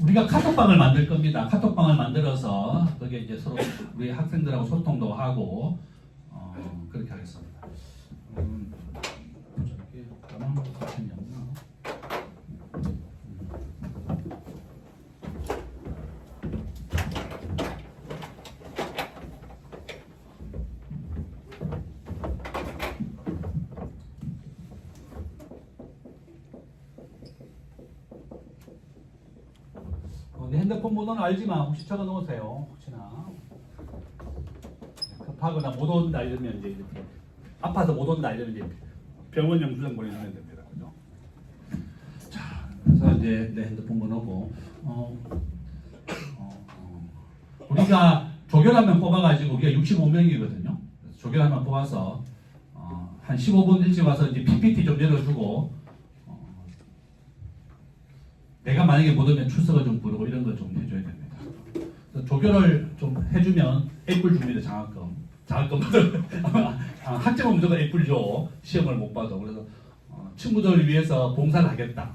우리가 카톡방을 만들 겁니다. 카톡방을 만들어서 거기에 이제 서로 우리 학생들하고 소통도 하고 그렇게 하겠습니다. 저기 가만 버튼이 없나? 내 핸드폰 번호는 알지만 혹시 적어 놓으세요. 혹시나 급하거나 못 온다 이러면 이제 이렇게 아파서 못 온다 이러면 이제 병원용 주장 보내주면 됩니다. 그죠? 자, 그래서 이제 내 핸드폰 번호고 우리가 조결하면 뽑아가지고 우리가 65명이거든요. 조결하면 뽑아서 한 15분 일찍 와서 이제 PPT 좀 열어주고. 내가 만약에 못 오면 출석을 좀 부르고 이런 거 좀 해줘야 됩니다. 조교를 좀 해주면 A뿔 줍니다. 장학금 학점은 무조건 A뿔 줘. 시험을 못 봐도. 그래서 친구들을 위해서 봉사를 하겠다.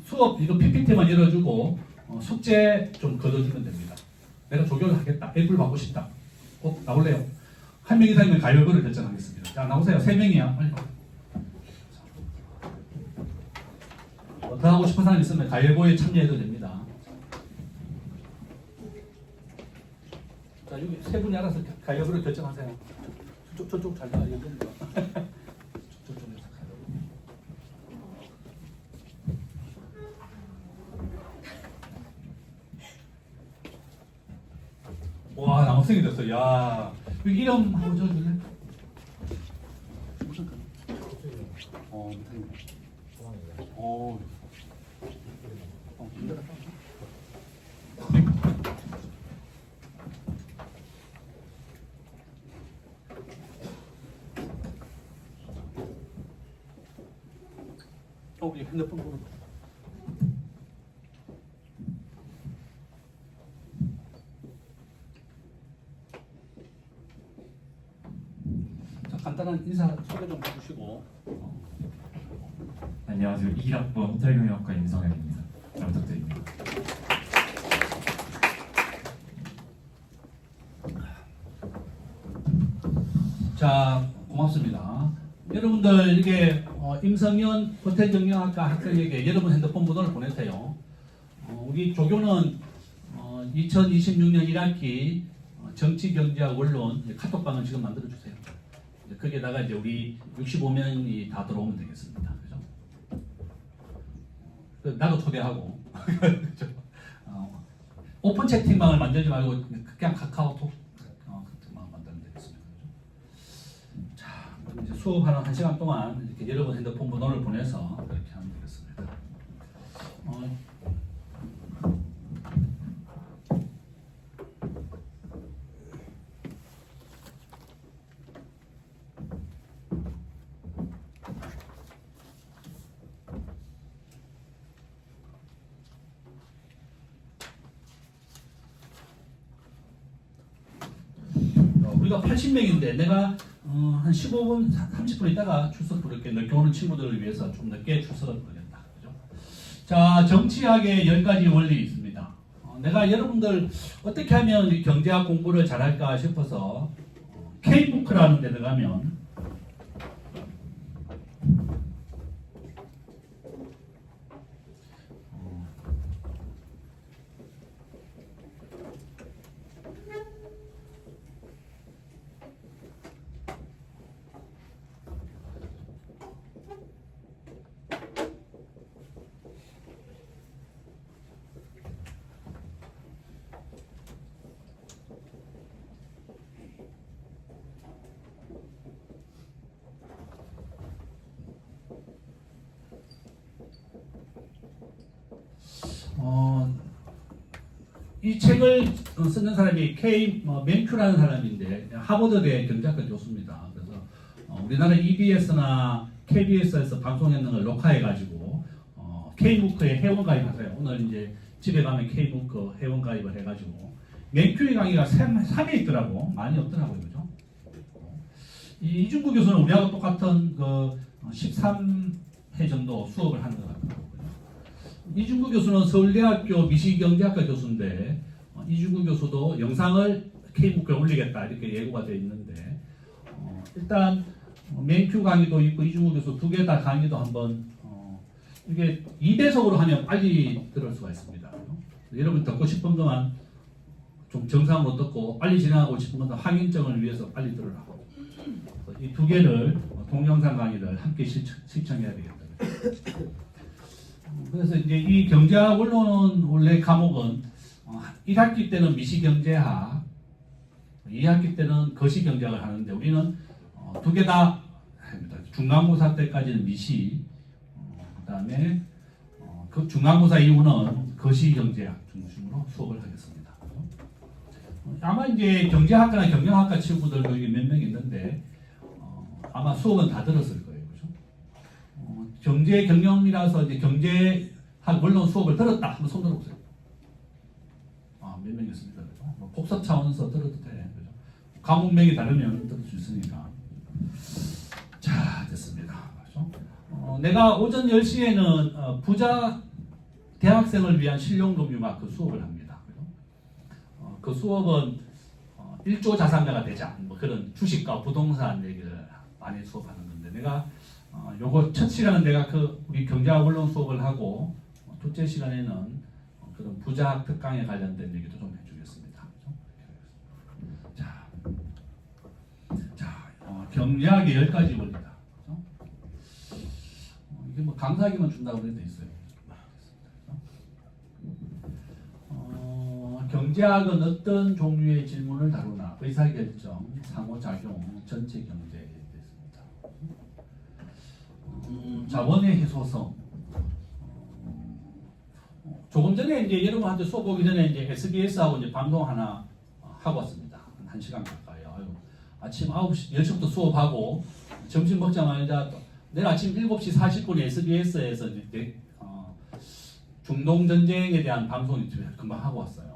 수업 이거 PPT만 열어주고 숙제 좀 걷어주면 됩니다. 내가 조교를 하겠다. A뿔 받고 싶다. 꼭 나올래요. 한 명 이상이면 가위바위보를 결정하겠습니다. 자, 나오세요. 3명이야. 빨리. 더 하고 싶은 사람 있으면 가위바위보에 참여해도 됩니다. 자, 여기 세 분이 알아서 가위바위보를 결정하세요. 저쪽 잘 가. 저쪽에서 와, 남학생이 됐어. 야, 여기 이름 한번 적어줄래? 무슨 거? 우리 핸드폰 보는 거. 자, 간단한 인사 소개 좀 해주시고. 안녕하세요. 21학번 호텔경영학과 임성현입니다. 잘 부탁드립니다. 자, 고맙습니다. 여러분들 이게 임성현 호텔경영학과 학생에게 여러분 핸드폰 번호를 보내세요. 우리 조교는 2026년 1학기 정치, 경제학, 원론 카톡방을 지금 만들어 주세요. 거기에다가 이제 우리 65명이 다 들어오면 되겠습니다. 그죠? 나도 초대하고 오픈 채팅방을 만들지 말고 그냥 카카오톡 같은 만들면 되겠습니다. 자, 그럼 이제 수업하는 1시간 동안 이렇게 여러분 핸드폰 번호를 보내서 그렇게 하면 되겠습니다. 우리가 80명인데 내가 한 15분, 30분 있다가 출석 부를게. 늦게 오는 친구들을 위해서 좀 늦게 출석을 부르겠다. 그죠? 자, 정치학의 10가지 원리 있습니다. 내가 여러분들 어떻게 하면 이 경제학 공부를 잘할까 싶어서 K부크라는 데 들어가면 이 책을 쓰는 사람이 맨큐라는 사람인데 하버드대 경제학과 교수입니다. 그래서 우리나라 EBS나 KBS에서 방송했는 걸 녹화해가지고 K무크에 회원가입하세요. 오늘 이제 집에 가면 K무크 회원가입을 해가지고 맨큐의 강의가 3회 있더라고. 많이 없더라고요. 그죠? 이중구 교수는 우리하고 똑같은 13회 정도 수업을 하는 것 같더라고요. 이중구 교수는 서울대학교 미시경제학과 교수인데 이중구 교수도 영상을 K북에 올리겠다 이렇게 예고가 되어 있는데 일단 맨큐 강의도 있고 이중구 교수 두 개 다 강의도 한번 이게 2배속으로 하면 빨리 들을 수가 있습니다. 여러분 듣고 싶은 것만 좀 정상으로 듣고 빨리 진행하고 싶은 것은 확인증을 위해서 빨리 들으라고. 이 두 개를 동영상 강의를 함께 시청해야 되겠다. 그래서 이제 이 경제학 원론 원래 과목은 1학기 때는 미시경제학, 2학기 때는 거시경제학을 하는데 우리는 두 개 다 합니다. 중간고사 때까지는 미시, 그다음에 그 중간고사 이후는 거시경제학 중심으로 수업을 하겠습니다. 아마 이제 경제학과나 경영학과 친구들도 여기 몇 명 있는데 아마 수업은 다 들었을 거예요, 그죠? 경제 경영이라서 이제 경제학 원론 수업을 들었다 한번 손 들어보세요. 몇 명 있습니다, 그죠? 뭐 복습 차원에서 들어도 돼, 그죠? 과목명이 다르면 들을 수 있으니까. 자, 됐습니다. 그죠? 내가 오전 10시에는 부자 대학생을 위한 실용금융학 그 수업을 합니다. 그죠? 그 수업은 1조 자산가가 되자 뭐 그런 주식과 부동산 얘기를 많이 수업하는 건데 내가 요거 첫 시간은 내가 그 우리 경제학 원론 수업을 하고 둘째 시간에는 그런 부자학 특강에 관련된 얘기도 좀 해주겠습니다. 자, 경제학의 10가지 원리다. 그죠? 이게 뭐 강사기만 준다고 그래 돼 있어요. 경제학은 어떤 종류의 질문을 다루나 의사결정, 상호작용, 전체 경제에 있습니다. 자본의 희소성. 조금 전에 이제 여러분한테 수업 보기 전에 이제 SBS하고 이제 방송 하나 하고 왔습니다. 1시간 가까이. 아침 9시, 10시부터 수업하고 점심 먹자마자 내일 아침 7시 40분에 SBS에서 이제 중동 전쟁에 대한 방송이 금방 하고 왔어요.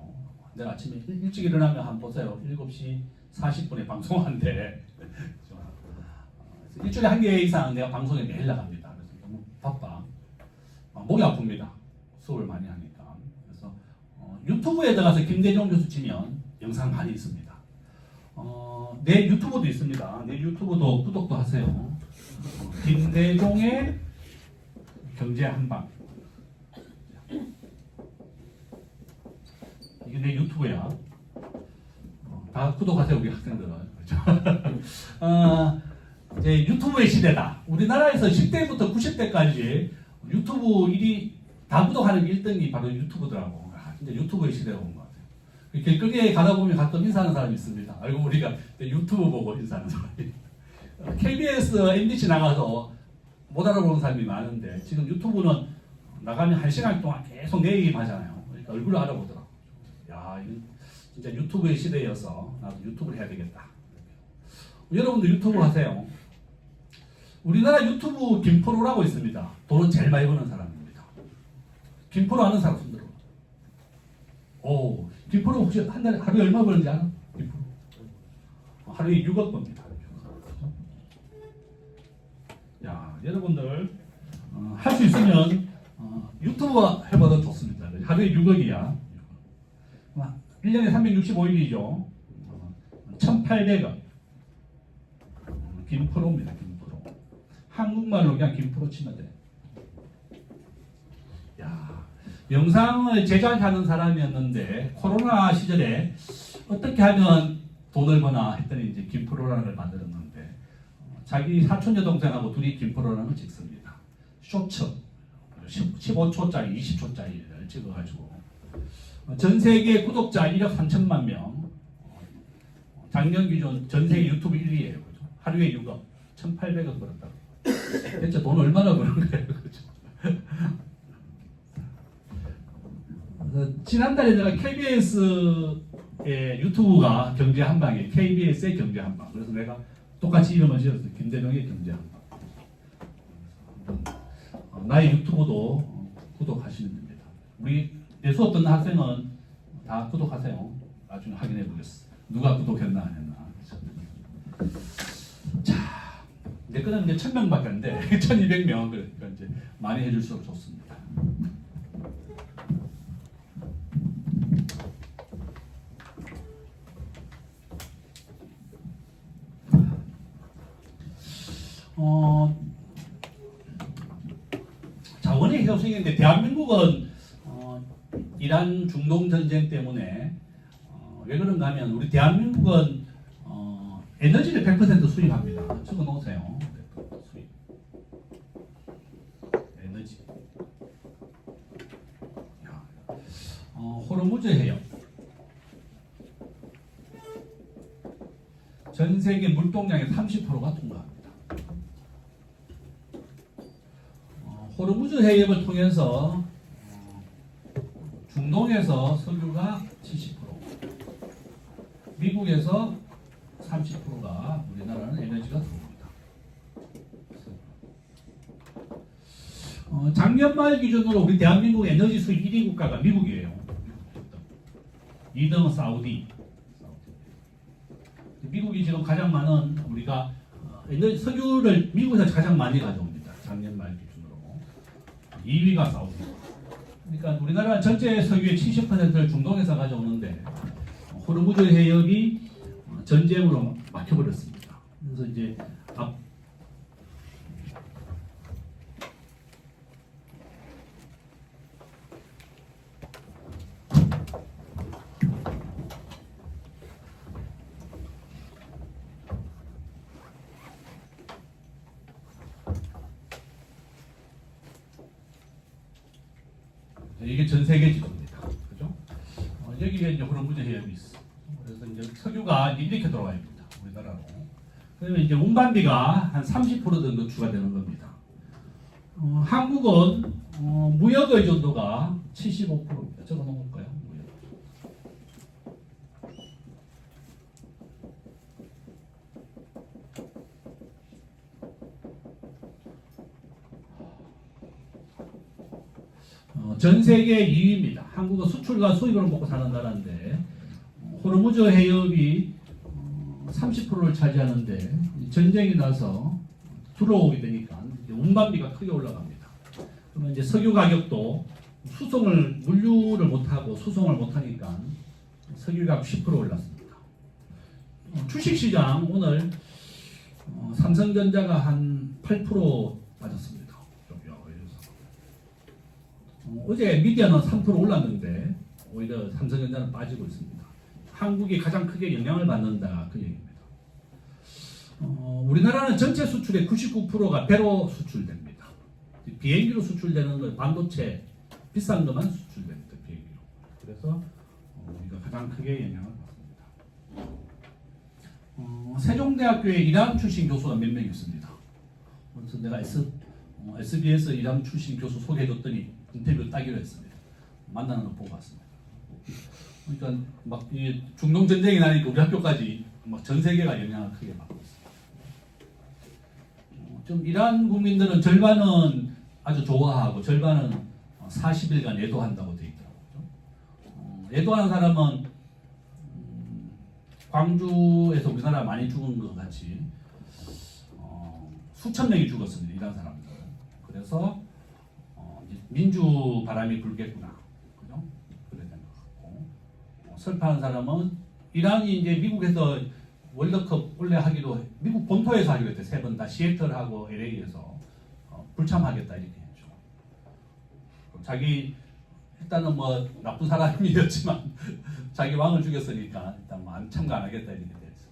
내일 아침에 일찍 일어나면 한번 보세요. 7시 40분에 방송한데 일주일에 한 개 이상 내가 방송에 매일 나갑니다. 그래서 너무 바빠. 목이 아픕니다. 수업을 많이 하니까. 그래서 유튜브에 들어가서 김대중 교수 치면 영상 많이 있습니다. 내 유튜브도 있습니다. 내 유튜브도 구독도 하세요. 김대중의 경제 한방. 이게 내 유튜브야. 다 구독하세요, 우리 학생들은. 그렇죠? 이제 유튜브의 시대다. 우리나라에서 10대부터 90대까지 유튜브 1위 다 구독하는 1등이 바로 유튜브더라고. 진짜 유튜브의 시대가 온 것 같아요. 길거리에 가다 보면 가끔 인사하는 사람이 있습니다. 알고 우리가 유튜브 보고 인사하는 사람이. KBS, MBC 나가서 못 알아보는 사람이 많은데 지금 유튜브는 나가면 1시간 동안 계속 내 얘기 하잖아요. 그러니까 얼굴을 알아보더라고. 야, 이건 진짜 유튜브의 시대여서 나도 유튜브를 해야 되겠다. 여러분도 유튜브 하세요. 우리나라 유튜브 김프로라고 있습니다. 돈은 제일 많이 버는 사람입니다. 김프로 아는 사람 손 들어. 오, 김프로 혹시 한 달에 하루에 얼마 버는지 아나? 김프로. 하루에 6억 법니다. 야, 여러분들 할 수 있으면 유튜브 해봐도 좋습니다. 하루에 6억이야. 1년에 365일이죠. 1,800원. 김프로입니다. 김프로. 한국말로 그냥 김프로 치면 돼. 야, 영상을 제작하는 사람이었는데 코로나 시절에 어떻게 하면 돈을 버나 했더니 이제 김프로라는 걸 만들었는데 자기 사촌 여동생하고 둘이 김프로라는 걸 찍습니다. 쇼츠 15초짜리, 20초짜리를 찍어가지고 전 세계 구독자 1억 3천만 명. 작년 기준 전 세계 유튜브 1위예요. 그죠? 하루에 6억, 1,800원 벌었다고. 대체 돈 얼마나 버는 거예요? 그죠? 지난달에 제가 KBS의 유튜브가 경제 한방이에요. KBS의 경제 한방. 그래서 내가 똑같이 이름을 지었어요. 김대중의 경제 한방. 나의 유튜브도 구독하시면 됩니다. 우리 내 수업 듣는 학생은 다 구독하세요. 나중에 확인해 보겠습니다. 누가 구독했나 안 했나. 자, 내 거는 이제 1,000명밖에 안 돼. 1,200명. 그러니까 이제 많이 해줄수록 좋습니다. 자원의 희소성인데 대한민국은 이란 중동 전쟁 때문에 왜 그런가 하면 우리 대한민국은 에너지를 100% 수입합니다. 적어 놓으세요. 수입. 에너지. 호르무즈 해역. 전 세계 물동량의 30%가 통과합니다. 호르무즈 해협을 통해서 중동에서 석유가 70%, 미국에서 30%가 우리나라는 에너지가 들어옵니다. 작년 말 기준으로 우리 대한민국 에너지 수입 1위 국가가 미국이에요. 2등은 사우디. 미국이 지금 가장 많은 우리가 에너지 석유를 미국에서 가장 많이 가져옵니다. 작년 말 기준으로 2위가 사우디. 그러니까 우리나라 전체 석유의 70%를 중동에서 가져오는데 호르무즈 해협이 전쟁으로 막혀버렸습니다. 그래서 이제 이게 전 세계 지도입니다. 그죠? 여기에 이제 호르무즈 해협이 있어. 그래서 이제 석유가 이렇게 들어와야 됩니다. 우리나라로. 그러면 이제 운반비가 한 30% 정도 추가되는 겁니다. 한국은 무역 의존도가 75%입니다. 적어 놓을까요? 무역. 전 세계 2위입니다. 한국은 수출과 수입으로 먹고 사는 나라인데 호르무즈 해협이 30%를 차지하는데 전쟁이 나서 들어오게 되니까 운반비가 크게 올라갑니다. 그러면 이제 석유 가격도 물류를 못하고 수송을 못하니까 석유가 10% 올랐습니다. 주식시장 오늘 삼성전자가 한 8% 빠졌습니다. 어제 미디어는 3% 올랐는데 오히려 삼성전자는 빠지고 있습니다. 한국이 가장 크게 영향을 받는다 그 얘기입니다. 우리나라는 전체 수출의 99%가 배로 수출됩니다. 비행기로 수출되는 건 반도체 비싼 것만 수출됩니다. 비행기로. 그래서 우리가 가장 크게 영향을 받습니다. 세종대학교에 이란 출신 교수가 몇 명 있습니다. 그래서 내가 SBS 이란 출신 교수 소개해줬더니 인터뷰 따기로 했습니다. 만나는 거 보고 왔습니다. 그러니까 막 이 중동 전쟁이 나니까 우리 학교까지 막 전 세계가 영향을 크게 받고 있습니다. 좀 이란 국민들은 절반은 아주 좋아하고 절반은 40일간 애도한다고 되어 있더라고요. 애도하는 사람은 광주에서 우리나라 많이 죽은 것 같이 수천 명이 죽었습니다. 이란 사람들. 그래서 민주 바람이 불겠구나. 그죠? 그래야 되는 것 같고. 슬퍼하는 사람은 이란이 이제 미국에서 월드컵 원래 하기로 미국 본토에서 하기로 했대. 3번 다 시애틀하고 LA에서 불참하겠다 이렇게 했죠. 자기 일단은 뭐 나쁜 사람이었지만 자기 왕을 죽였으니까 일단 뭐 참가 안 하겠다 이렇게 됐어.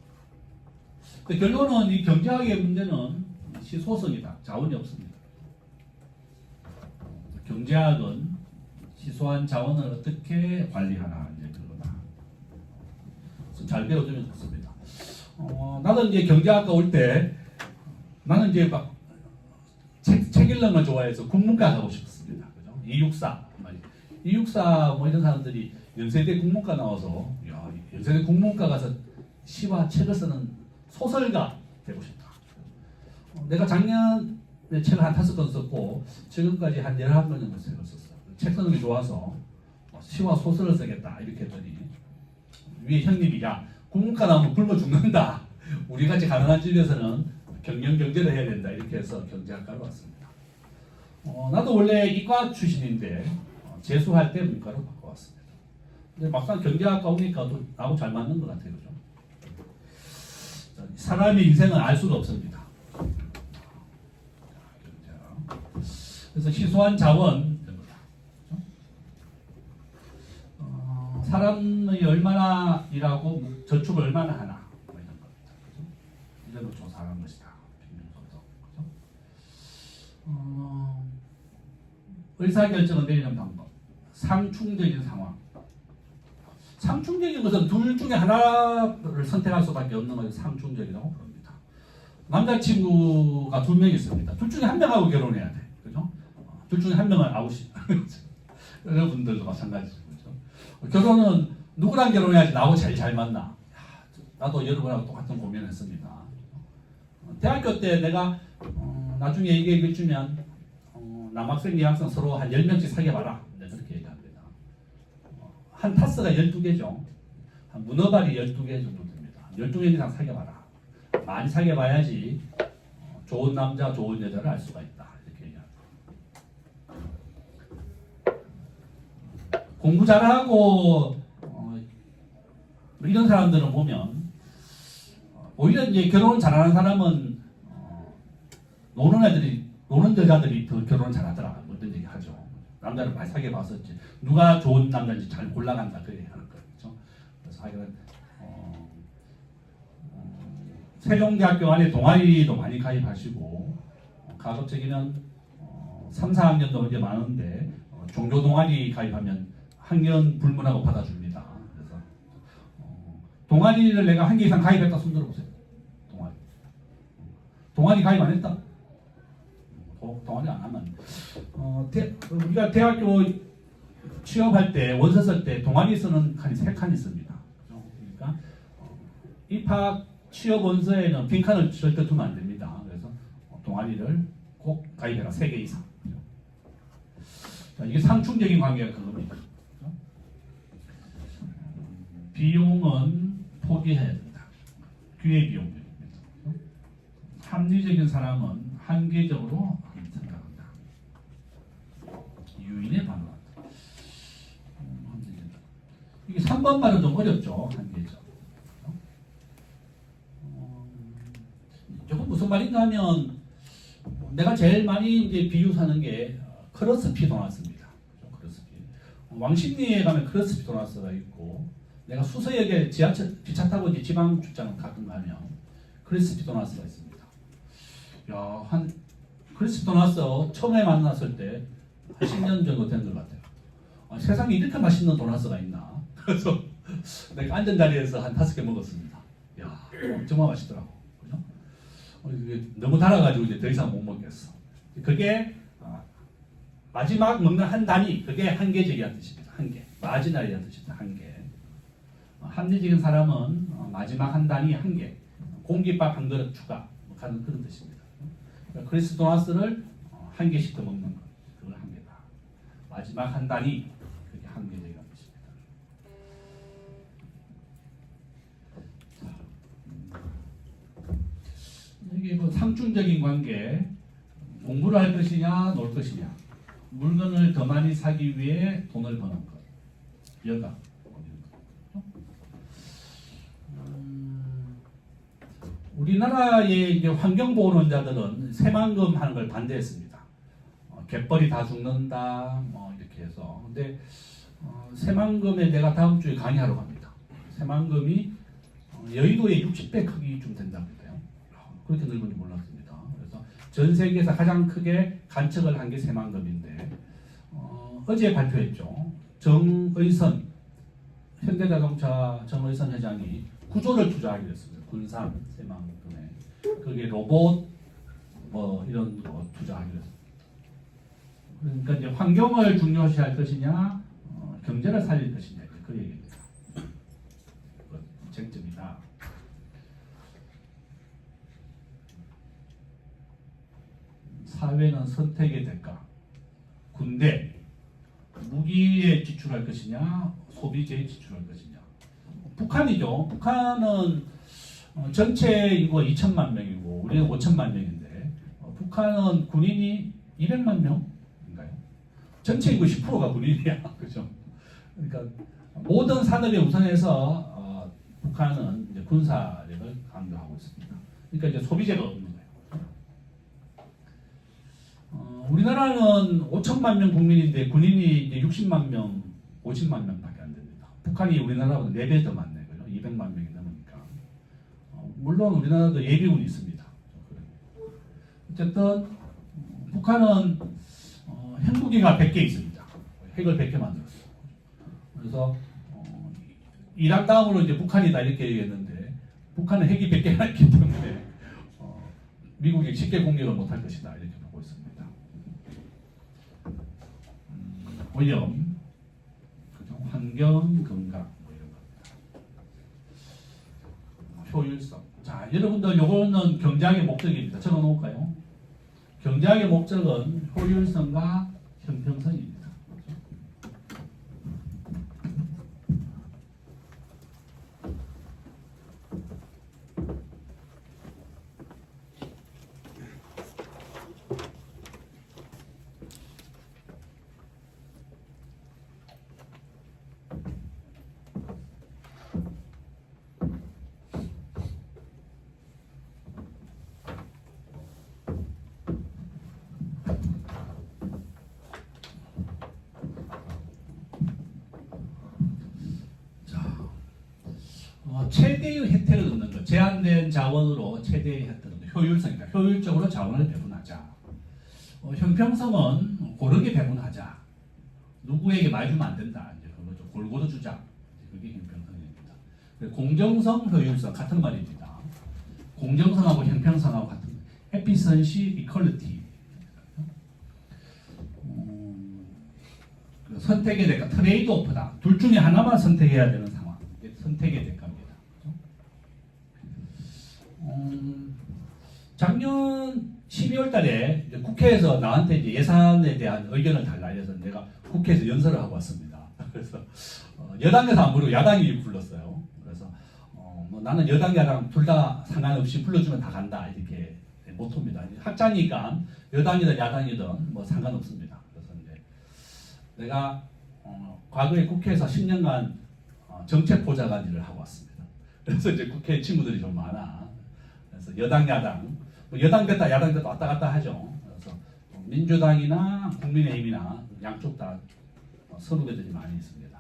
그 결론은 이 경제학의 문제는 시소성이다. 자원이 없습니다. 경제학은 시소한 자원을 어떻게 관리하나 이제 그거다. 잘 배워주면 좋습니다. 나는 이제 경제학과 올 때 나는 이제 막 책 읽는 걸 좋아해서 국문과 가고 싶었습니다. 그죠? 이육사 뭐 이런 사람들이 연세대 국문과 나와서 야, 연세대 국문과 가서 시와 책을 쓰는 소설가 되고 싶다. 내가 작년에 책을 한 5권 썼고 지금까지 한 11권 정도 책을 썼어요. 책 쓰는 게 좋아서 시와 소설을 쓰겠다 이렇게 했더니 위에 형님이 야 국문과 나오면 굶어 죽는다. 우리같이 가난한 집에서는 경영 경제를 해야 된다 이렇게 해서 경제학과로 왔습니다. 나도 원래 이과 출신인데 재수할 때 문과로 바꿔왔습니다. 근데 막상 경제학과 오니까 또 나하고 잘 맞는 것 같아요. 그죠? 사람의 인생은 알 수가 없습니다. 그래서 희소한 자원 이런 거다. 사람이 얼마나 일하고 저축을 얼마나 하나 뭐 이런 겁니다. 그죠? 이런 걸 조사한 것이다. 빈민소득. 그죠? 의사결정을 내리는 방법. 상충적인 상황. 상충적인 것은 둘 중에 하나를 선택할 수밖에 없는 것이 상충적이라고 부릅니다. 남자친구가 2명 있습니다. 둘 중에 한 명하고 결혼해야 돼. 그죠? 둘 중에 한 명은 아웃이. 여러분들도 마찬가지죠. 그죠? 결혼은 누구랑 결혼해야지 나하고 제일 잘 맞나. 나도 여러분하고 똑같은 고민을 했습니다. 대학교 때 내가 나중에 얘기해 주면 남학생, 여학생 서로 한 10명씩 사귀어봐라. 네, 그렇게 얘기합니다. 한 타스가 12개죠. 한 문어발이 12개 정도 됩니다. 12개 이상 사귀어봐라. 많이 사귀어봐야지 좋은 남자, 좋은 여자를 알 수가 있다. 이렇게 얘기합니다. 공부 잘하고 이런 사람들은 보면 오히려 이제 결혼 잘하는 사람은 노는 여자들이 더 결혼을 잘하더라. 뭐 이런 얘기 하죠. 남자를 많이 사귀어봤었지. 누가 좋은 남자인지 잘 골라간다. 그 얘기하는 거예요. 그렇죠? 그래서 하여간 세종대학교 안에 동아리도 많이 가입하시고 가급적이면 3, 4학년도 이제 많은데 종교 동아리 가입하면 학년 불문하고 받아줍니다. 그래서 동아리를 내가 한 개 이상 가입했다 손 들어보세요. 동아리 가입 안 했다? 동아리 안 하면 우리가 대학교 취업할 때 원서 쓸 때 동아리 쓰는 칸이 3칸 있습니다. 그러니까 입학 취업 원서에는 빈칸을 절대 두면 안 됩니다. 그래서 동아리를 꼭 가입해라. 3개 이상. 자, 이게 상충적인 관계가 그겁니다. 비용은 포기해야 된다. 기회비용입니다. 합리적인 사람은 한계적으로 생각한다. 유인에 반응한다. 이게 3번 말은 좀 어렵죠. 한계적. 조금 무슨 말인가 하면 내가 제일 많이 이제 비유하는 게 크로스피 도나스입니다. 크로스피. 왕십리에 가면 크로스피 도나스가 있고 내가 수서역에 기차 타고 이제 지방 출장을 가끔 가면 크로스피 도나스가 있습니다. 야, 크로스피 도나스 처음에 만났을 때 한 10년 정도 된 것 같아요. 세상에 이렇게 맛있는 도나스가 있나? 그래서 내가 앉은 자리에서 한 5개 먹었습니다. 야, 정말 맛있더라고. 그죠? 이게 너무 달아가지고 이제 더 이상 못 먹겠어. 그게 마지막 먹는 한 단위, 그게 한계적이라는 뜻입니다. 한계. 마지날이라는 뜻입니다. 한계. 합리적인 사람은 마지막 한 단위 한계. 공깃밥 한 그릇 추가. 하는 그런 뜻입니다. 그러니까 크리스토나스를 한 개씩 더 먹는 것. 그걸 한계다. 마지막 한 단위. 그게 한계적이라는 뜻입니다. 이게 뭐 상충적인 관계. 공부를 할 것이냐, 놀 것이냐. 물건을 더 많이 사기 위해 돈을 버는 것. 여가. 우리나라의 이제 환경보호론자들은 새만금 하는 걸 반대했습니다. 갯벌이 다 죽는다, 뭐 이렇게 해서. 근데 새만금에 내가 다음 주에 강의하러 갑니다. 새만금이 여의도의 60배 크기쯤 된다고 해요. 그렇게 넓은지 몰랐습니다. 그래서 전 세계에서 가장 크게 간척을 한 게 새만금인데 어제 발표했죠. 정의선 현대자동차 정의선 회장이 9조를 투자하기로 했습니다. 군산 새만금에 거기에 로봇 뭐 이런 거 투자하기로 했습니다. 그러니까 이제 환경을 중요시할 것이냐 경제를 살릴 것이냐 그 얘기입니다. 쟁점이다. 사회는 선택의 대가. 군대 무기에 지출할 것이냐 소비재에 지출할 것이냐. 북한이죠. 북한은 전체 인구가 2천만 명이고 우리는 5천만 명인데 북한은 군인이 200만 명인가요? 전체 인구 10%가 군인이야. 그죠? 그러니까 모든 산업에 우선해서 북한은 이제 군사력을 강조하고 있습니다. 그러니까 이제 소비재가 없는 거예요. 우리나라는 5천만 명 국민인데 군인이 이제 60만 명, 50만 명밖에 안 됩니다. 북한이 우리나라보다 4배 더 많네요. 200만 명이 넘으니까. 물론 우리나라도 예비군이 있습니다. 어쨌든 북한은 핵무기가 100개 있습니다. 핵을 100개 만들었어요. 그래서 이란 다음으로 이제 북한이다 이렇게 얘기했는데 북한은 핵이 100개나 있기 때문에 미국이 쉽게 공격을 못할 것이다 이렇게 보고 있습니다. 오염, 환경, 건강 뭐 이런 겁니다. 효율성. 자, 여러분들 요거는 경제학의 목적입니다. 적어놓을까요? 경제학의 목적은 효율성과 형평성입니다. 최대의 혜택을 얻는 것, 제한된 자원으로 최대의 혜택을 얻는 효율성이다. 효율적으로 자원을 배분하자. 형평성은 고르게 배분하자. 누구에게 많이 주면 안 된다. 이제 그거 좀 골고루 주자. 그게 형평성입니다. 공정성, 효율성 같은 말입니다. 공정성하고 형평성하고 같은 말. efficiency, equality. 선택의 대가, 트레이드 오프다. 둘 중에 하나만 선택해야 되는 상황. 이게 선택의 대가입니다. 작년 12월 달에 이제 국회에서 나한테 이제 예산에 대한 의견을 달라 해서 내가 국회에서 연설을 하고 왔습니다. 그래서 여당에서 안 부르고 야당이 불렀어요. 그래서 뭐 나는 여당, 야당 둘 다 상관없이 불러주면 다 간다 이렇게 모토입니다. 학자니까 여당이든 야당이든 뭐 상관없습니다. 그래서 이제 내가 과거에 국회에서 10년간 정책 보좌관 일을 하고 왔습니다. 그래서 이제 국회 친구들이 좀 많아. 그래서 여당, 야당, 뭐 여당 됐다, 야당 됐다 왔다 갔다 하죠. 그래서 민주당이나 국민의힘이나 양쪽 다 선후배들이 많이 있습니다.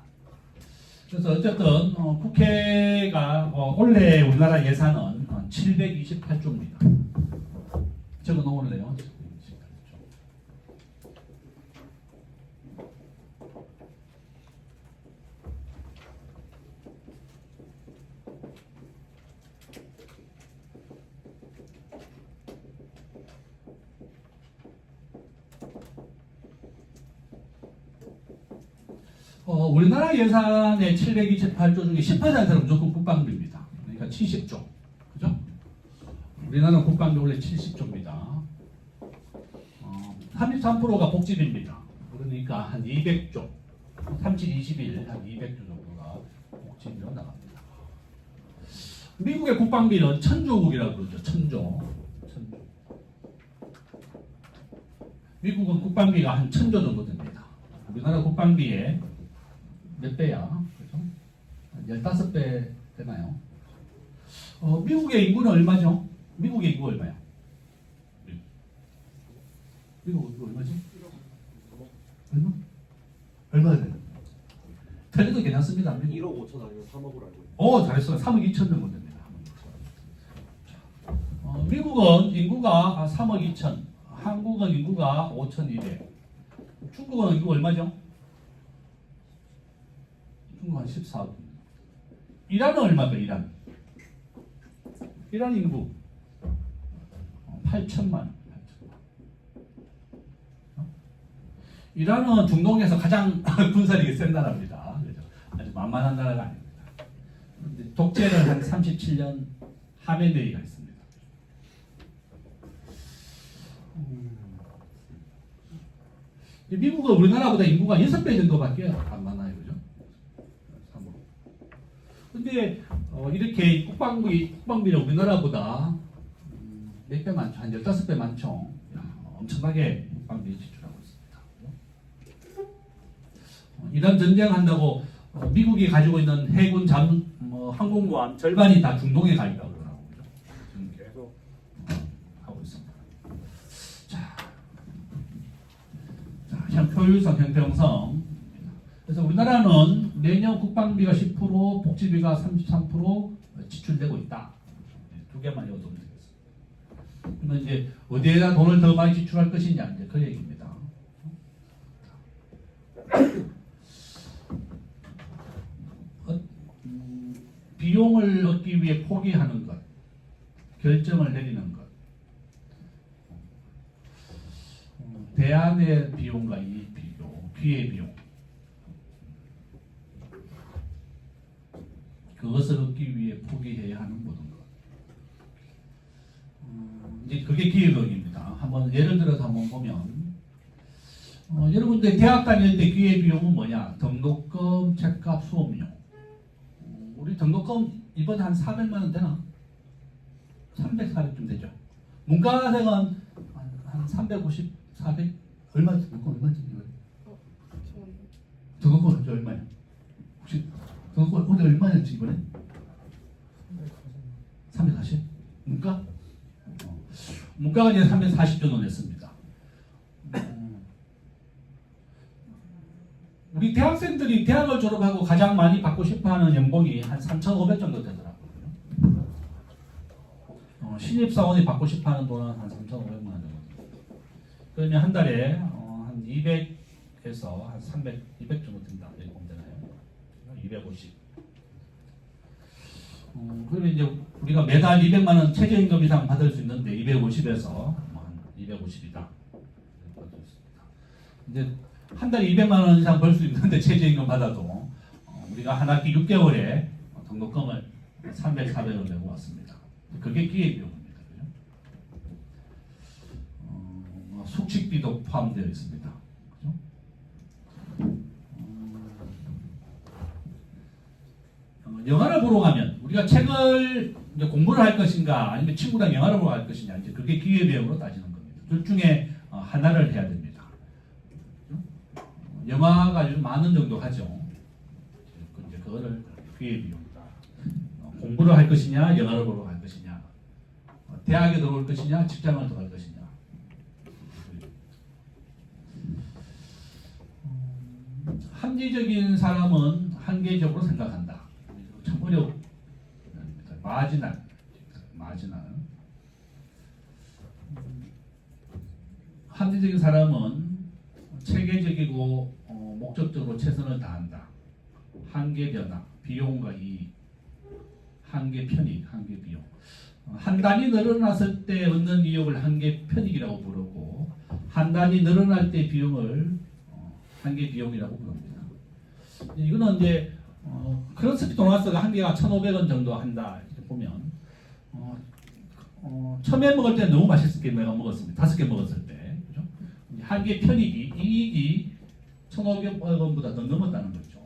그래서 어쨌든 국회가 올해 우리나라 예산은 728조입니다. 적어 놓을래요. 우리나라 예산의 728조 중에 10%는 무조건 국방비입니다. 그러니까 70조. 그죠? 우리나라는 국방비 원래 70조입니다. 33%가 복지비입니다. 그러니까 한 200조. 3721, 한 200조 정도가 복지비로 나갑니다. 미국의 국방비는 천조국이라고 그러죠. 천조. 미국은 국방비가 한 1000조 정도 됩니다. 우리나라 국방비의 몇 배야? 그죠? 15배 되나요? 미국의 인구는 얼마죠? 미국의 인구가 얼마야? 미국 인구 얼마지? 얼마? 얼마 돼요? 틀려도 괜찮습니다. 1억 5천 아니면 3억으로 알고 있어요. 잘했어. 3억 2천 정도 됩니다. 미국은 인구가 3억 2천, 한국은 인구가 5,200, 중국은 인구가 얼마죠? 중국 한 14억. 이란은 얼마죠? 이란 인구 8천만. 이란은 중동에서 가장 군사력이 센 나라입니다. 그렇죠? 아주 만만한 나라가 아닙니다. 독재를 한 37년 하메네이가 있습니다. 미국은 우리나라보다 인구가 6배 정도밖에 안 많아요. 그죠? 근데 이렇게 국방비는 우리나라보다 몇 배 많죠? 한 15배 많죠? 엄청나게 국방비 지출하고 있습니다. 이란 전쟁한다고 미국이 가지고 있는 해군 항공모함 절반이 다 중동에 가 있다고 그러더라고요. 지금 계속 하고 있습니다. 자, 효율성, 형평성. 그래서 우리나라는 내년 국방비가 10%, 복지비가 33% 지출되고 있다. 두 개만 외워두면 되겠습니다. 그러면 이제 어디에다 돈을 더 많이 지출할 것이냐 이제 그 얘기입니다. 비용을 얻기 위해 포기하는 것, 결정을 내리는 것, 대안의 비용과 이익 비용, 기회 비용, 그것을 얻기 위해 포기해야 하는 모든 것. 이제 그게 기회비용입니다. 한번 예를 들어서 한번 보면, 여러분들 대학 다닐 때 기회 비용은 뭐냐? 등록금, 책값, 수업료. 우리 등록금 이번에 한 400만 원 되나? 300, 400쯤 되죠. 문과생은 한 350, 400 얼마 등록금 얼마지? 등록금 얼마야? 혹시 등록금 오늘 얼마였지 이번에? 340? 문과? 문과가 이제 340 정도 냈습니다. 우리 대학생들이 대학을 졸업하고 가장 많이 받고 싶어하는 연봉이 한 3,500 정도 되더라고요. 신입사원이 받고 싶어하는 돈은 한 3,500만 원 정도. 그러면 한 달에 한 200에서 한 300, 200 정도 된다. 이렇게 보면 되나요? 250. 그러면 이제 우리가 매달 200만 원 최저임금 이상 받을 수 있는데 250에서 한 250이다. 이제 한 달에 200만 원 이상 벌 수 있는데 최저임금 받아도 우리가 한 학기 6개월에 등록금을 300, 400을 내고 왔습니다. 그게 기회비용입니다. 숙식비도 포함되어 있습니다. 그죠? 영화를 보러 가면 우리가 책을 이제 공부를 할 것인가 아니면 친구랑 영화를 보러 갈 것이냐 이제 그게 기회비용으로 따지는 겁니다. 둘 중에 하나를 해야 됩니다. 영화가 요즘 만원 정도 하죠. 이제 그거를 기회비용. 공부를 할 것이냐, 영화를 보러 갈 것이냐, 대학에 들어올 것이냐, 직장을 들어갈 것이냐. 합리적인 사람은 한계적으로 생각한다. 참 어려운 마지날. 합리적인 사람은 체계적이고 목적적으로 최선을 다한다. 한계 변화, 비용과 이익, 한계 편익, 한계 비용. 한 단위 늘어났을 때 얻는 이익을 한계 편익이라고 부르고 한 단위 늘어날 때 비용을 한계 비용이라고 부릅니다. 이거는 이제 크로스핏 도너스가 한 개가 1,500원 정도 한다 이렇게 보면 처음에 먹을 때 너무 맛있게 내가 먹었습니다. 5개 먹었을 때 그죠? 한계 편익이 이익이 1,500원보다 더 넘었다는 거죠.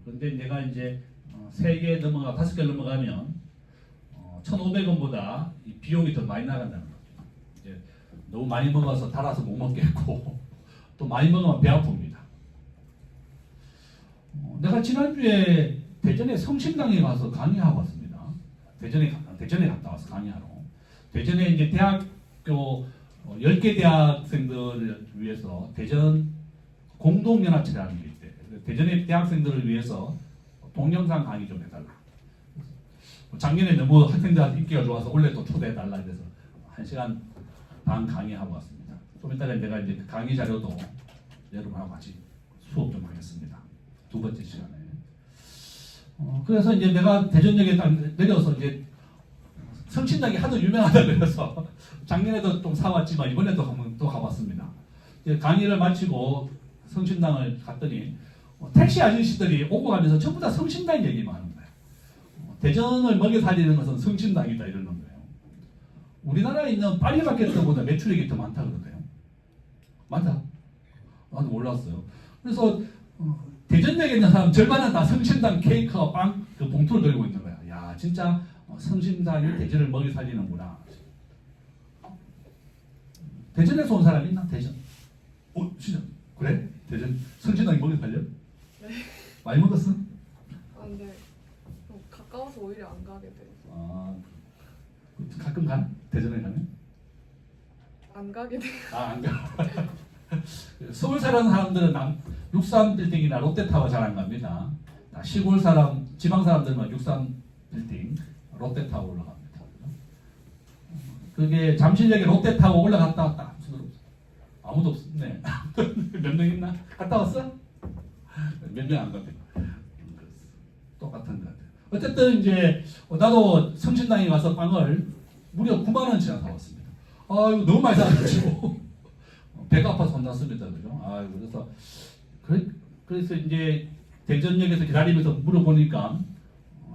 그런데 내가 이제 3개 넘어가 5개 넘어가면 1,500원보다 비용이 더 많이 나간다는 거죠. 이제 너무 많이 먹어서 달아서 못 먹겠고 또 많이 먹으면 배 아픕니다. 내가 지난주에 대전에 성심당에 가서 강의하고 왔습니다. 대전에 갔다 와서 강의하러. 대전에 이제 대학교 10개 대학생들을 위해서 대전 공동연합체라는 게 있대. 대전의 대학생들을 위해서 동영상 강의 좀 해달라. 작년에 너무 학생들한테 인기가 좋아서 올해 또 초대해달라 그래서 1시간 반 강의하고 왔습니다. 좀 이따가 내가 이제 그 강의 자료도 여러분하고 같이 수업 좀 하겠습니다. 2번째 시간에. 그래서 이제 내가 대전역에 딱 내려서 이제 성심당이 하도 유명하다 그래서 작년에도 좀 사왔지만 이번에도 한번 또 가봤습니다. 이제 강의를 마치고 성심당을 갔더니 택시 아저씨들이 오고 가면서 전부 다 성심당 얘기만 하는 거예요. 대전을 먹여 살리는 것은 성심당이다 이러는 거예요. 우리나라에 있는 파리마켓보다 매출액이 더 많다 그러대요. 맞아? 나도 몰랐어요. 그래서 대전역에 있는 사람 절반은 다 성심당 케이크와 빵 그 봉투를 들고 있는 거야. 야 진짜 성심당이 대전을 먹여 살리는구나. 대전에서 온 사람 있나? 대전. 진짜 그래? 대전 성심당이 먹여 살려? 네. 많이 먹었어? 근데 가까워서 오히려 안 가게 돼. 가끔 가? 대전에 가면? 안 가게 돼. 안 가. 서울 사는 사람들은 63빌딩이나 롯데타워 잘 안 갑니다. 시골 사람, 지방 사람들만 63빌딩, 롯데타워 올라갑니다. 그게 잠실역에 롯데타워 올라갔다 왔다. 아무도 없네. 몇 명 있나? 갔다 왔어? 몇 명 안 갑니다. 똑같은 것 같아요. 어쨌든 이제 나도 성신당에 가서 빵을 무려 9만 원치나 사왔습니다. 아 이거 너무 많이 사가지고 배가 아파서 혼났습니다, 그죠? 아 그래서 이제 대전역에서 기다리면서 물어보니까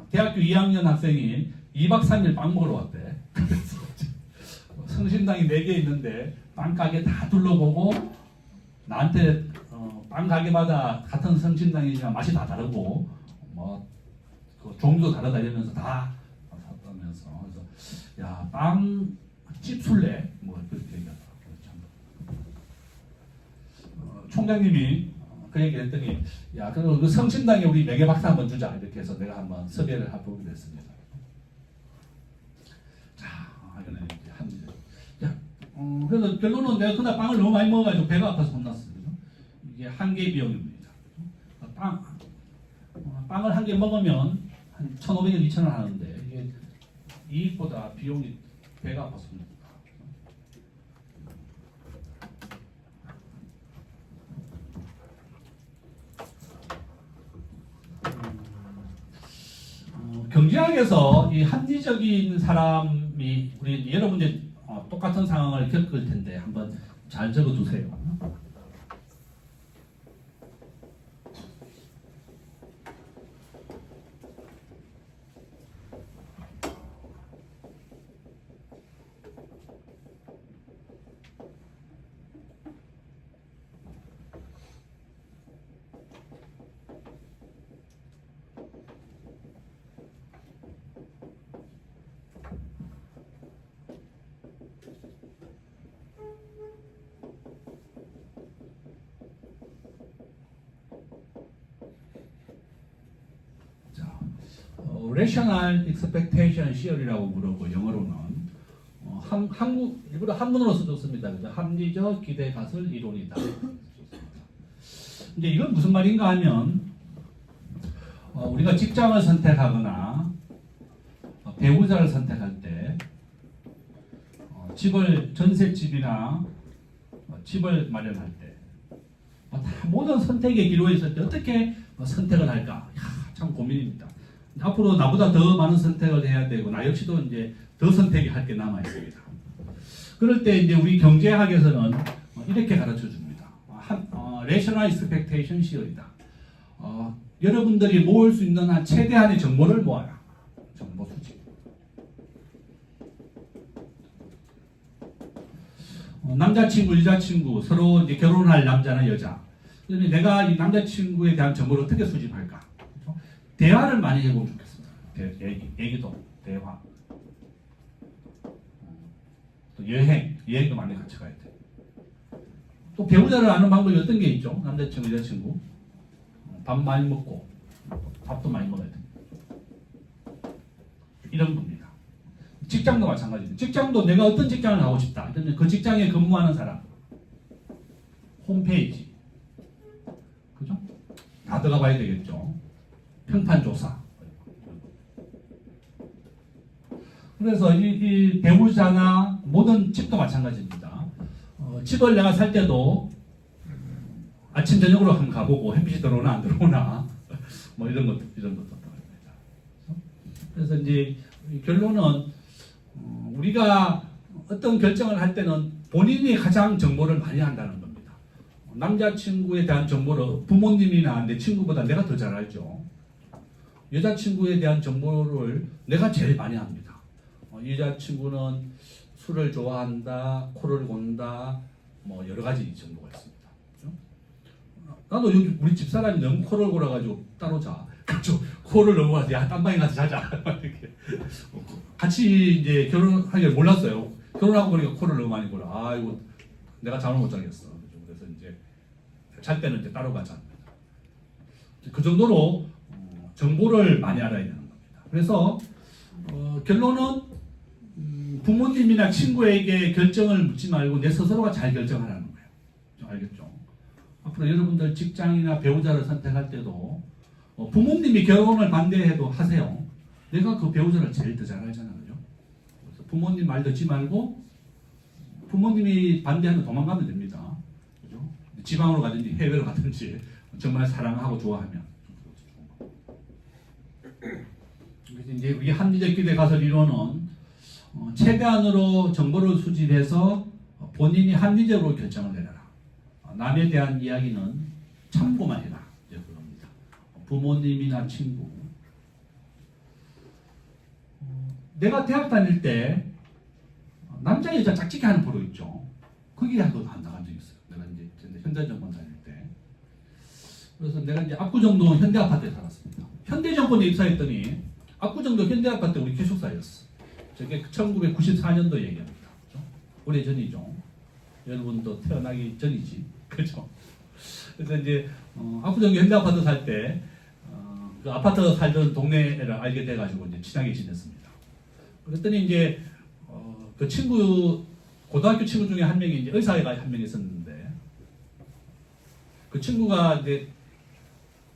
대학교 2학년 학생이 2박 3일 빵 먹으러 왔대. 그래서 성신당이 4개 있는데 빵 가게 다 둘러보고 나한테 빵 가게마다 같은 성신당이지만 맛이 다 다르고 그 종류도 다르다 이러면서 다 샀다면서. 그래서 야 빵집 술래 뭐 그렇게 얘기하더라고요. 총장님이 그 얘기 했더니 야 그 성신당에 우리 명예 박사 한번 주자 이렇게 해서 내가 한번 섭외를 해보게 됐습니다. 자 이거는 이제 합니다. 그래서 결론은 내가 그날 빵을 너무 많이 먹어가지고 배가 아파서 혼났어요. 이게 한 개 비용입니다. 빵을 한 개 먹으면 한 1,500원, 2,000원 하는데 이게 이익보다 비용이 배가 아파서 혼납니다. 경제학에서 이 합리적인 사람이 우리 여러분들 똑같은 상황을 겪을 텐데 한번 잘 적어두세요. Rational Expectation Theory라고 부르고 영어로는 일부러 한문으로 써줬습니다. 합리적 기대 가설 이론이다. 이제 이건 무슨 말인가 하면 우리가 직장을 선택하거나 배우자를 선택할 때 집을 전셋집이나 집을 마련할 때 모든 선택의 기로에 있을 때 어떻게 선택을 할까? 참 고민입니다. 앞으로 나보다 더 많은 선택을 해야 되고 나 역시도 이제 더 선택이 할 게 남아 있습니다. 그럴 때 이제 우리 경제학에서는 이렇게 가르쳐 줍니다. Rational Expectation Theory다. 여러분들이 모을 수 있는 한 최대한의 정보를 모아라. 정보 수집. 남자친구, 여자친구 서로 이제 결혼할 남자나 여자. 그러면 내가 이 남자친구에 대한 정보를 어떻게 수집할까? 대화를 많이 해보면 좋겠습니다. 얘기도 대화. 또 여행도 많이 같이 가야 돼. 또 배우자를 아는 방법이 어떤 게 있죠? 남자친구, 여자친구. 밥 많이 먹고 밥도 많이 먹어야 돼. 이런 겁니다. 직장도 마찬가지입니다. 직장도 내가 어떤 직장을 가고 싶다. 그러면 그 직장에 근무하는 사람, 홈페이지, 그죠? 다 들어가 봐야 되겠죠. 평판 조사. 그래서 이 배우자나 모든 집도 마찬가지입니다. 집을 내가 살 때도 아침 저녁으로 한번 가보고 햇빛이 들어오나 안 들어오나 뭐 이런 것도 합니다. 그래서 이제 결론은 우리가 어떤 결정을 할 때는 본인이 가장 정보를 많이 한다는 겁니다. 남자친구에 대한 정보를 부모님이나 내 친구보다 내가 더 잘 알죠. 여자친구에 대한 정보를 내가 제일 많이 합니다. 여자친구는 술을 좋아한다, 코를 곤다, 뭐 여러 가지 정보가 있습니다. 그렇죠? 나도 여기 우리 집사람이 너무 코를 골아가지고 따로 자. 그렇죠? 코를 넘어가서 야 딴방에 가서 자자. 이렇게 같이 이제 결혼하기를 몰랐어요. 결혼하고 보니까 코를 너무 많이 골아. 아이고 내가 잠을 못 자겠어. 그래서 이제 잘 때는 이제 따로 가자. 그 정도로 정보를 많이 알아야 되는 겁니다. 그래서 결론은 부모님이나 친구에게 결정을 묻지 말고 내 스스로가 잘 결정하라는 거예요. 알겠죠? 앞으로 여러분들 직장이나 배우자를 선택할 때도 부모님이 결혼을 반대해도 하세요. 내가 그 배우자를 제일 더 잘 알잖아, 그죠? 그래서 부모님 말 듣지 말고 부모님이 반대하면 도망가면 됩니다. 그죠? 지방으로 가든지 해외로 가든지 정말 사랑하고 좋아하면. 그래서 이제 우리 합리적 기대 가설 이론은 최대한으로 정보를 수집해서 본인이 합리적으로 결정을 내려라. 남에 대한 이야기는 참고만 해라. 이제 그겁니다. 부모님이나 친구. 내가 대학 다닐 때 남자 여자 짝짓기 하는 프로 있죠. 거기에 한 번 나간 적이 있어요. 내가 이제 현대정권 다닐 때. 그래서 내가 이제 압구정동 현대아파트에 살았습니다. 현대정권에 입사했더니 압구정동 현대아파트 우리 기숙사였어. 저게 1994년도 얘기합니다. 그렇죠? 오래 전이죠. 여러분도 태어나기 전이지. 그렇죠? 그래서 이제 압구정동 현대아파트 살 때 그 아파트 살던 동네를 알게 돼가지고 이제 친하게 지냈습니다. 그랬더니 이제 그 친구 고등학교 친구 중에 한 명이 이제 의사가 한 명 있었는데 그 친구가 이제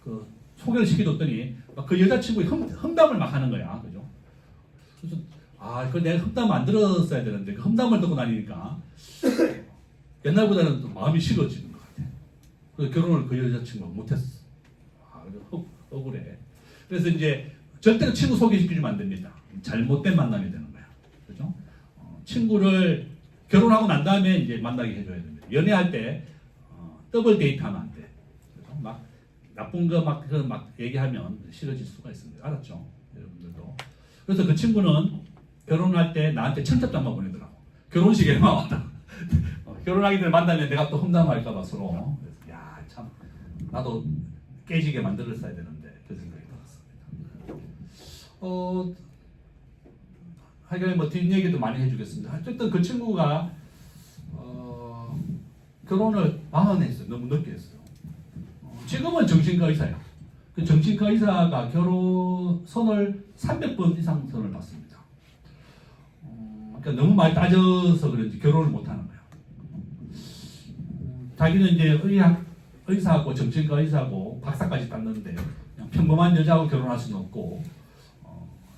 그 소개를 시켜줬더니 그 여자친구의 험담을 막 하는 거야, 그죠? 그래서 그 내가 험담 안 들었어야 되는데 그 험담을 듣고 나니까 옛날보다는 또 마음이 식어지는 것 같아. 그래서 결혼을 그 여자친구가 못했어. 억울해. 그래서 이제 절대로 친구 소개시켜주면 안 됩니다. 잘못된 만남이 되는 거야. 그죠? 친구를 결혼하고 난 다음에 이제 만나게 해줘야 됩니다. 연애할 때 더블 데이트하면 안 돼. 그죠? 막 나쁜 거 막 얘기하면 싫어질 수가 있습니다. 알았죠? 여러분들도. 그래서 그 친구는 결혼할 때 나한테 청첩장만 보내더라고. 결혼식에만 왔다. 결혼하기 전에 만나면 내가 또 험담할까봐 서로. 그래서 야, 참 나도 깨지게 만들었어야 되는데 그 생각이 들었습니다. 하여간 뭐 뒷얘기도 많이 해주겠습니다. 어쨌든 그 친구가 결혼을 마흔에 했어요. 너무 늦게 했어요. 지금은 정신과 의사예요. 그 정신과 의사가 결혼 선을 300번 이상 선을 받습니다. 그러니까 너무 많이 따져서 그런지 결혼을 못 하는 거예요. 자기는 이제 의사하고 정신과 의사하고 박사까지 땄는데 그냥 평범한 여자하고 결혼할 수는 없고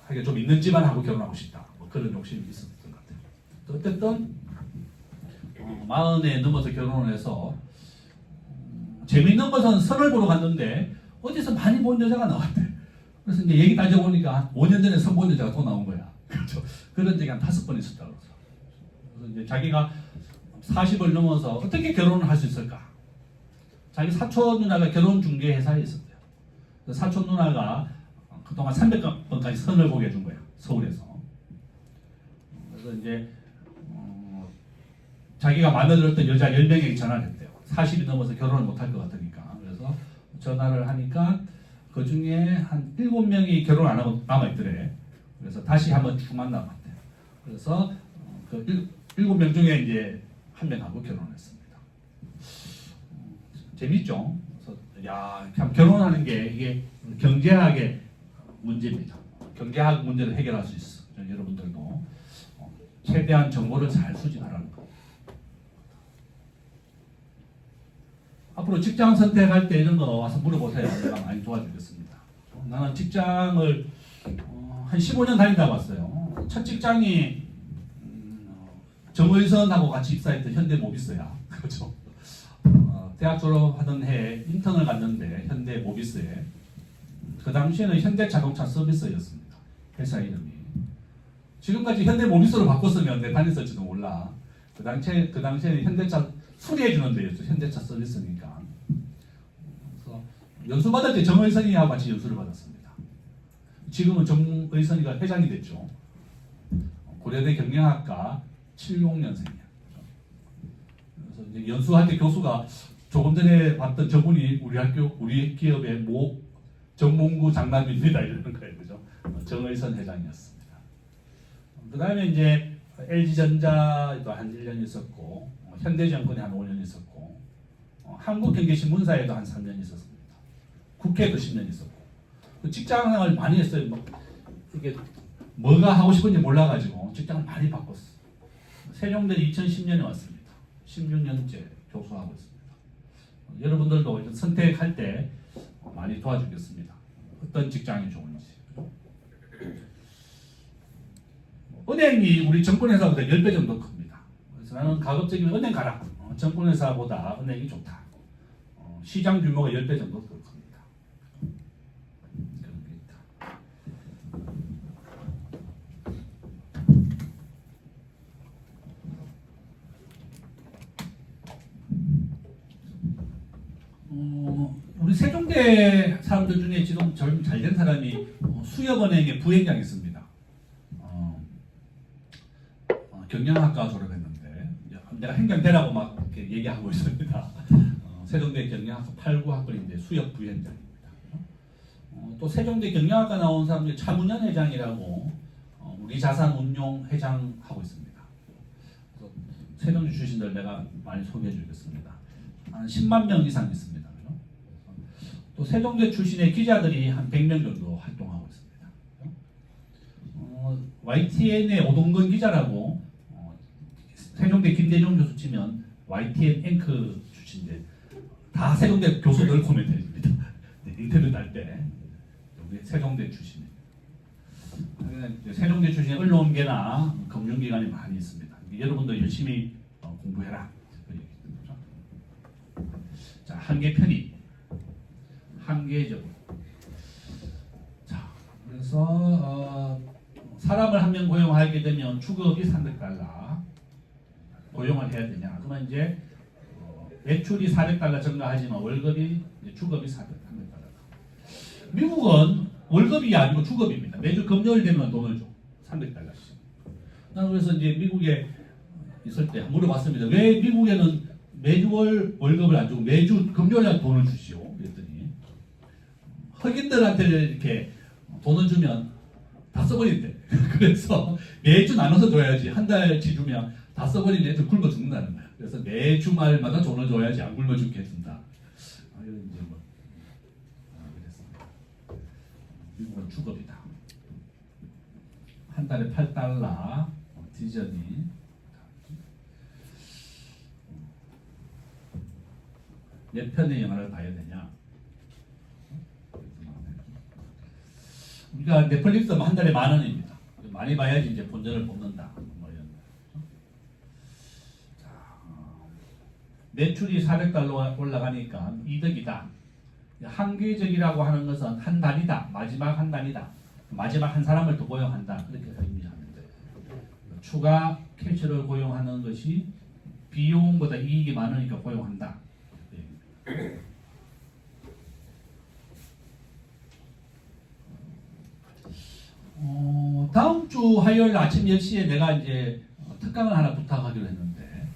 하여간 좀 있는 집안하고 결혼하고 싶다. 뭐 그런 욕심이 있었던 것 같아요. 어쨌든 40에 넘어서 결혼을 해서 재미있는 것은 선을 보러 갔는데 어디서 많이 본 여자가 나왔대. 그래서 이제 얘기 따져보니까 5년 전에 선 본 여자가 또 나온 거야. 그렇죠. 그런 적이 한 5번 있었다고 그래서. 그래서 이제 자기가 40을 넘어서 어떻게 결혼을 할 수 있을까? 자기 사촌 누나가 결혼 중개 회사에 있었대요. 그래서 사촌 누나가 그동안 300번까지 선을 보게 해준 거야. 서울에서. 그래서 이제 자기가 마음에 들었던 여자 10명에게 전화를 했대요. 40이 넘어서 결혼을 못할 것 같으니까. 그래서 전화를 하니까 그 중에 한 7명이 결혼 안 하고 남아있더래. 그래서 다시 한번 쭉 만나봤대요. 그래서 그 7명 중에 이제 한 명하고 결혼했습니다. 재밌죠? 그래서 참 결혼하는 게 이게 경제학의 문제입니다. 경제학 문제를 해결할 수 있어. 여러분들도 최대한 정보를 잘 수집하라는 거. 앞으로 직장 선택할 때 이런 거 와서 물어보세요. 제가 많이 도와주겠습니다. 나는 직장을 한 15년 다니다 봤어요. 첫 직장이 정의선하고 같이 입사했던 현대모비스야. 그렇죠. 대학 졸업하던 해에 인턴을 갔는데 현대모비스에 그 당시에는 현대자동차 서비스였습니다. 회사 이름이. 지금까지 현대모비스로 바꿨으면 내 다녔을지도 몰라. 그 당시에는 현대차 수리해주는 데였죠. 현대차 서비스니까. 그래서 연수 받을 때 정의선이하고 같이 연수를 받았습니다. 지금은 정의선이가 회장이 됐죠. 고려대 경영학과 76년생이야. 그래서 이제 연수할 때 교수가 조금 전에 봤던 저분이 우리 기업의 정몽구 장남입니다. 이러는 거예요. 그죠? 정의선 회장이었습니다. 그 다음에 이제 LG전자도 한 1년 있었고, 현대정권에 한 5년 있었고, 한국경제신문사에도 한 3년 있었습니다. 국회에도 10년 있었고, 그 직장생활을 많이 했어요. 이게 뭐가 하고 싶은지 몰라가지고 직장을 많이 바꿨어. 세종대 2010년에 왔습니다. 16년째 교수하고 있습니다. 여러분들도 이제 선택할 때 많이 도와주겠습니다. 어떤 직장이 좋은지. 은행이 우리 정권회사보다 10배 정도 큽니다. 그래서 나는 가급적이면 은행 가라. 정권회사보다 은행이 좋다. 시장 규모가 10배 정도 더 큽니다. 그런 게 있다. 우리 세종대 사람들 중에 지금 잘 된 사람이 수협은행의 부회장이 있습니다. 경영학과 졸업했는데 내가 행정대라고 막 이렇게 얘기하고 있습니다. 세종대 경영학과 8, 9학번인데 수협 부회장입니다. 또 세종대 경영학과 나온 사람 중에 차문현 회장이라고 우리 자산운용 회장 하고 있습니다. 그래서 세종대 출신들 내가 많이 소개해 주겠습니다. 한 10만 명 이상 있습니다. 또 세종대 출신의 기자들이 한 100명 정도 활동하고 있습니다. YTN의 오동근 기자라고 세종대 김대중 교수 치면 YTN 앵커 출신인데 다 세종대 교수들 코멘트해줍니다. 인터뷰 할 때 여기 세종대 출신입니다. 세종대 출신의 언론계나 금융기관이 많이 있습니다. 여러분도 열심히 공부해라. 자, 한계 편의. 한계적으로. 자, 그래서 사람을 한 명 고용하게 되면 주급이 300달러 고용을 해야 되냐? 그러면 이제 매출이 400달러 증가하지만 월급이 주급이 300달러. 미국은 월급이 아니고 주급입니다. 매주 금요일 되면 돈을 줘. 300달러씩. 나는 그래서 이제 미국에 있을 때 물어봤습니다. 왜 미국에는 매주 월급을 안 주고 매주 금요일날 돈을 주시오? 그랬더니 흑인들한테 이렇게 돈을 주면 다 써버린대. 그래서 매주 나눠서 줘야지. 한 달치 주면 다 써버리면 애들 굶어 죽는다는 거야. 그래서 매 주말마다 돈을 줘야지 안 굶어 죽게 해준다. 이런 이제 뭐 그랬습니다. 미국은 주급이다. 한 달에 8달러 디저니. 몇 편의 영화를 봐야 되냐? 우리가 넷플릭스 한 달에 10,000원입니다. 많이 봐야지 이제 본전을 뽑는다. 뭐 이런 거. 자, 매출이 400달러 올라가니까 이득이다. 한계적이라고 하는 것은 한 단이다. 마지막 한 단이다. 마지막 한 사람을 더 고용한다. 그렇게 의미하는데 추가 캐셔를 고용하는 것이 비용보다 이익이 많으니까 고용한다. 다음 주 화요일 아침 10시에 내가 이제 특강을 하나 부탁하기로 했는데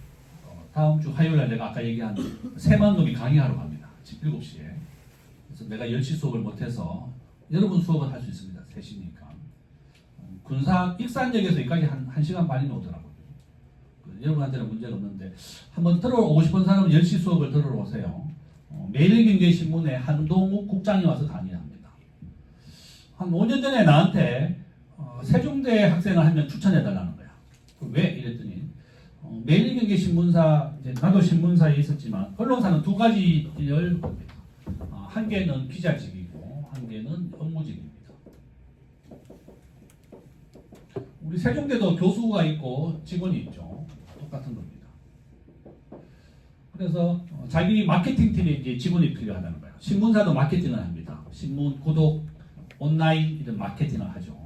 다음 주 화요일 날 내가 아까 얘기한 새만금이 강의하러 갑니다. 아침 7시에. 그래서 내가 10시 수업을 못해서 여러분 수업은 할 수 있습니다. 3시니까. 군사 익산역에서 여기까지 한 1시간 반이면 오더라고요. 여러분한테는 문제가 없는데 한번 들어오고 싶은 사람은 10시 수업을 들어오세요. 매일경제신문에 한동욱 국장이 와서 강의합니다. 한 5년 전에 나한테 세종대 학생을 한 명 추천해달라는 거야. 왜? 이랬더니 매일경제신문사, 이제 나도 신문사에 있었지만 언론사는 두 가지를 겁니다. 한 개는 기자직이고 한 개는 업무직입니다. 우리 세종대도 교수가 있고 직원이 있죠. 똑같은 겁니다. 그래서 자기 마케팅 팀에 이제 직원이 필요하다는 거예요. 신문사도 마케팅을 합니다. 신문, 구독, 온라인 이런 마케팅을 하죠.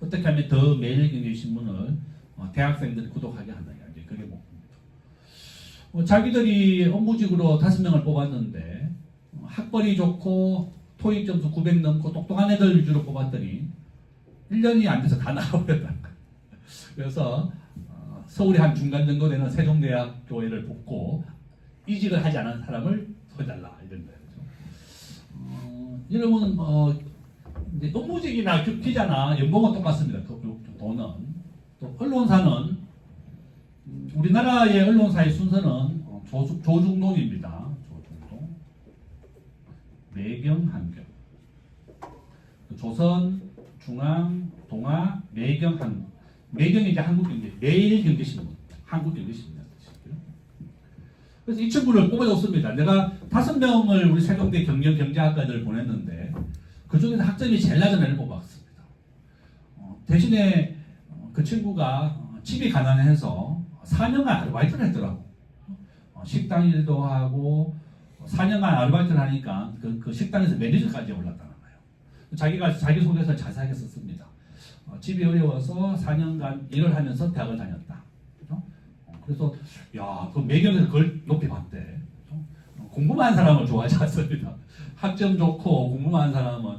어떻게 하면 더 매일경제신문을 대학생들이 구독하게 한다. 이제 그게 목표입니다. 자기들이 업무직으로 5명을 뽑았는데 학벌이 좋고 토익 점수 900 넘고 똑똑한 애들 위주로 뽑았더니 1년이 안 돼서 다 나와버렸다는 거예요. 그래서 서울의 한 중간 정도 되는 세종대학 교회를 뽑고 이직을 하지 않은 사람을 해달라 이런 거예요. 여러분 이제 업무직이나 기자나 연봉은 똑같습니다. 돈은 또 언론사는 우리나라의 언론사의 순서는 조중동입니다. 조중동, 매경, 한경, 조선, 중앙, 동아, 매경, 한국. 매경이 이제 한국경제, 매일경제신문, 한국경제신문. 그래서 이 친구를 뽑아줬습니다. 내가 5명을 우리 세종대 경영경제학과를 보냈는데 그 중에서 학점이 제일 낮은 애를 뽑았습니다. 대신에 그 친구가 집이 가난해서 4년간 아르바이트를 했더라고. 식당 일도 하고 4년간 아르바이트를 하니까 그 식당에서 매니저까지 올랐다는 거예요. 자기가 자기소개서 자세하게 썼습니다. 집이 어려워서 4년간 일을 하면서 대학을 다녔다. 그죠? 그래서 그 매경에서 그걸 높이 봤대. 그죠? 공부만 한 사람을 좋아하지 않습니다. 학점 좋고 공부만 한 사람은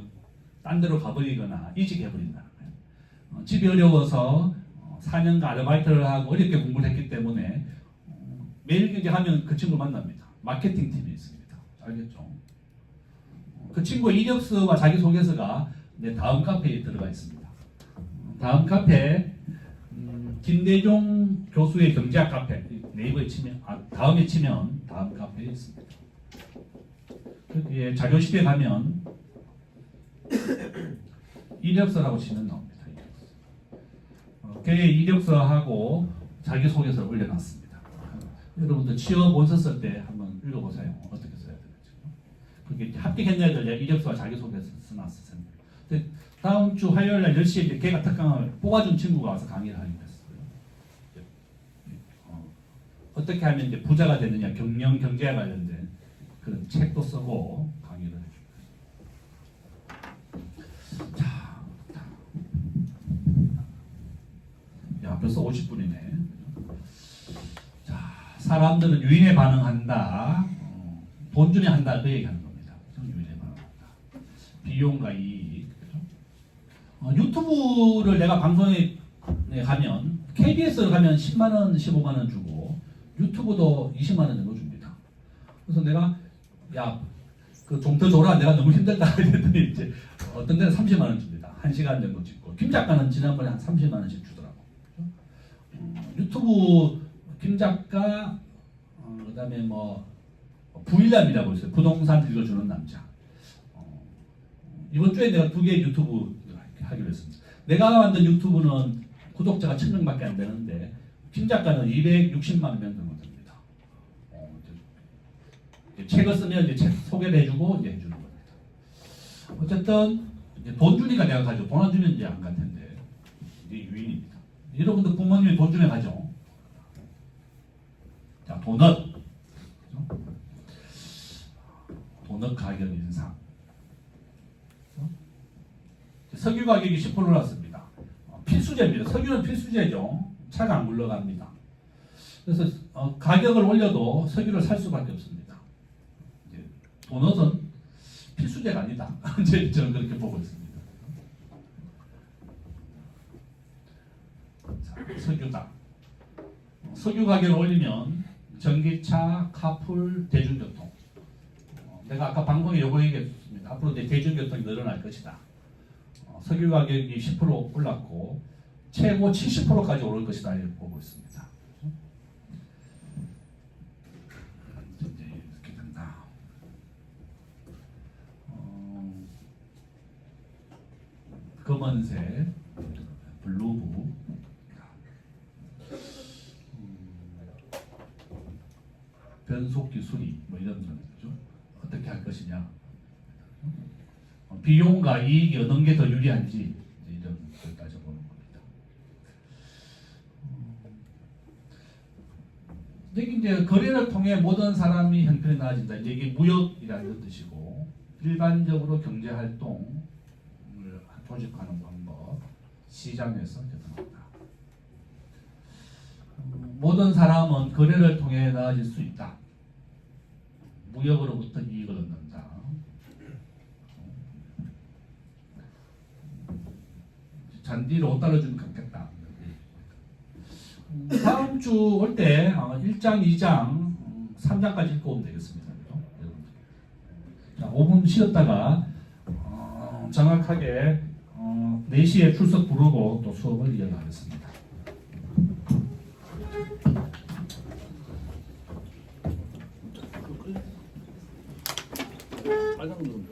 딴 데로 가버리거나 이직해버린다는 거예요. 집이 어려워서 4년간 아르바이트를 하고 어렵게 공부를 했기 때문에 매일경제 하면 그 친구를 만납니다. 마케팅 팀이 있습니다. 알겠죠? 그 친구의 이력서와 자기소개서가 내 다음 카페에 들어가 있습니다. 다음 카페 김대종 교수의 경제학 카페 네이버에 치면 다음에 치면 다음 카페에 있습니다. 거기에 자료실에 가면 이력서라고 치면 나옵니다. 걔의 이력서하고 자기소개서를 올려놨습니다. 여러분들 취업 원서 쓸 때 한번 읽어보세요. 어떻게 써야 되는지. 그게 합격했냐들 내가 이력서와 자기소개서 써놨어요. 다음 주 화요일 날 10시에 이제 걔가 특강을 뽑아준 친구가 와서 강의를 하게 됐어요. 어떻게 하면 이제 부자가 되느냐, 경영, 경제에 관련된 그런 책도 쓰고 강의를 해줍니다. 자, 야, 벌써 50분이네. 자, 사람들은 유인에 반응한다. 돈 주면 한다. 그 얘기하는 겁니다. 유인에 반응한다. 비용과 이익. 유튜브를 내가 방송에 가면 KBS를 가면 10만 원, 15만 원 주고 유튜브도 20만 원 정도 줍니다. 그래서 내가 그 좀 더 줘라. 내가 너무 힘들다 했더니 이제 어떤 데는 30만 원 줍니다. 1시간 정도 찍고 김 작가는 지난번에 한 30만 원씩 주더라고. 유튜브 김 작가 그다음에 뭐 부일남이라고 있어요. 부동산 읽어주는 남자. 이번 주에 내가 2개의 유튜브 하기로 했습니다. 내가 만든 유튜브는 구독자가 1000명밖에 안 되는데 김 작가는 260만 명 정도 됩니다. 책을 쓰면 이제 책 소개를 해주고 이제 해주는 겁니다. 어쨌든 이제 돈 주니까 내가 가죠. 돈 안 주면 이제 안 갈 텐데 이게 유인입니다. 여러분들 부모님이 돈 주면 가죠. 자, 도넛 가격 인상. 석유 가격이 10% 올랐습니다. 필수제입니다. 석유는 필수제죠. 차가 안 굴러갑니다. 그래서 가격을 올려도 석유를 살 수밖에 없습니다. 도넛은 필수제가 아니다. 저는 그렇게 보고 있습니다. 자, 석유다. 석유 가격을 올리면 전기차, 카풀, 대중교통. 내가 아까 방송에 요거 얘기했습니다. 앞으로 이제 대중교통이 늘어날 것이다. 석유 가격이 10% 올랐고 최고 70%까지 오를 것이다 이렇게 보고 있습니다. 이제 이렇게 된다. 검은색 블루부 변속기 수리 뭐 이런 거죠. 어떻게 할 것이냐. 비용과 이익이 어느 게 더 유리한지 이런 걸 따져보는 겁니다. 여기 이제 거래를 통해 모든 사람이 형편이 나아진다. 이게 무역이라는 뜻이고 일반적으로 경제 활동을 조직하는 방법, 시장에서 개선한다. 모든 사람은 거래를 통해 나아질 수 있다. 무역으로부터 이익을 얻는다. 잔디를 5달러 주면 갚겠다. 다음 주 올 때 1장, 2장, 3장까지 읽고 오면 되겠습니다. 자, 5분 쉬었다가 정확하게 4시에 출석 부르고 또 수업을 이어가겠습니다. 빨간 거